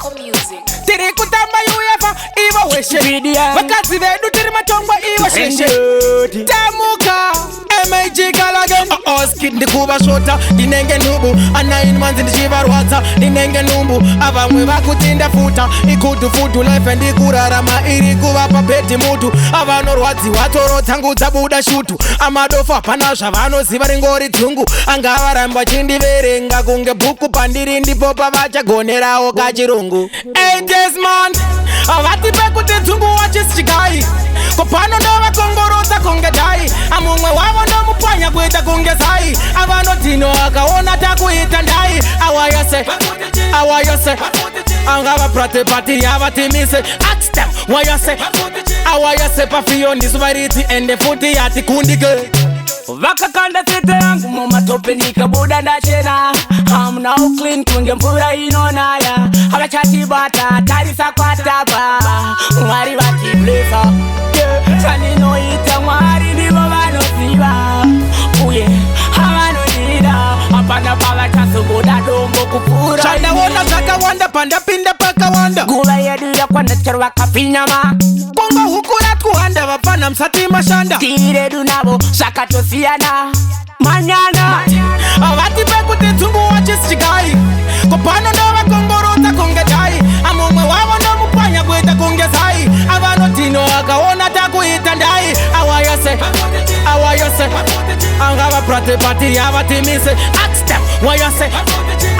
Marco Music. Tiri kutamba UEFA iwa weshe Wakazi vedu tiri machongwa iwa sheshe Tamuka MAG Galagen Oskid ndikuba shota Dinenge nubu A 9 months ndichiva rwata Dinenge numbu Avamwe vakutinda futa Ikutu futu life ndikurarama Iri kuva papeti mutu Avano rwadzi watoro tangu tabuda shutu Amadofa panasha vano ziva ringori dzungu Angavaramba chindiverenga kunge buku pandiri ndipo pavachagonerawo kachirungu 8 days man Avati pekuti dzungu wachisichikai Kopano ndova kongorota kunge dai Amumwe wavo ndomupanya kuita kunge zai Avano tino akaona takuita ndai Awayose Angava prate pati avatimise Ask them wayose Awayose pafiyo ndisuvariti ende futi yati kundike Vakakanda tete yangu mumatope nikabuda ndachena I'm now clean kunge mvura inonaya Havachatibata tarisa kwa taba Mwari vatiblesa Chaninoita mwari ndivo vanoziva Uye havanonida Apana pavachasubuda dombo kupura Chanda wona zaka wanda panda pinda paka wanda Gula yedira kwa necharu wakapinyama Kongo hukura kuhanda vapana msati mashanda Tire dunabo shakatosiana Manyana Avati pekuti dzungu wachisichikai Kopano ndova kongorota kunge dai Amumwe wavo ndomupanya kuita kunge zai Avano tino akaona takuita ndai Awayose Angava prate pati avatimise Ask them wayose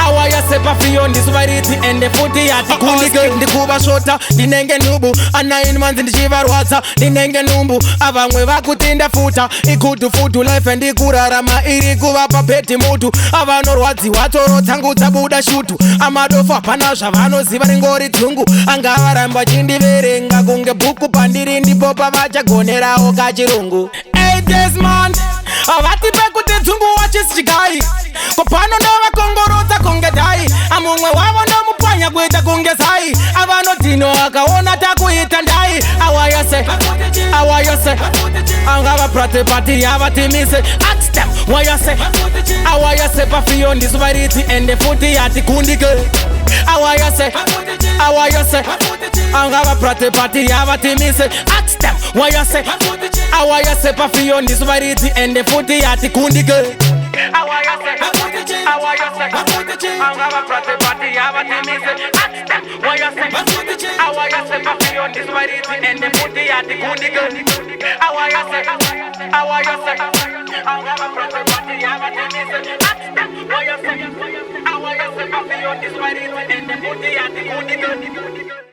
Awayose pafiyo ndisuvariti ende futi yati kundike Ndikuva shota dinenge nubu A 9 months ndichiva rwadza dinenge numbu Avamwe vakutinda futa Ikutu futu life ndikurarama Iri kuva papeti mutu Avano rwadzi watoro tangu tabuda shutu Amadofa panasha vanoziva ringori dzungu Angavaramba chindiverenga kunge buku pandiri ndipo pavachagonerawo kachirungu 8 days man Avati pekuti dzungu wachisichikai Kopano ndova kongorota kunge dai Amumwe wavo ndomupanya kuita kunge zai Avano tino akaona takuita ndai Awayose Angava prate pati avatimise Ask them wayose Awayose pafiyo ndisuvariti ende futi yati kundike Awayose Angava prate pati avatimise Ask them wayose Awayose pafiyo ndisuvariti ende futi yati kundike Awayose Angava prate pati avatimise Ask them wayose Awayose pafiyo ndisuvariti ende futi yati kundike Awayose Angava prate pati avatimise Ask them wayose Awayose pafiyo ndisuvariti ende futi yati kundike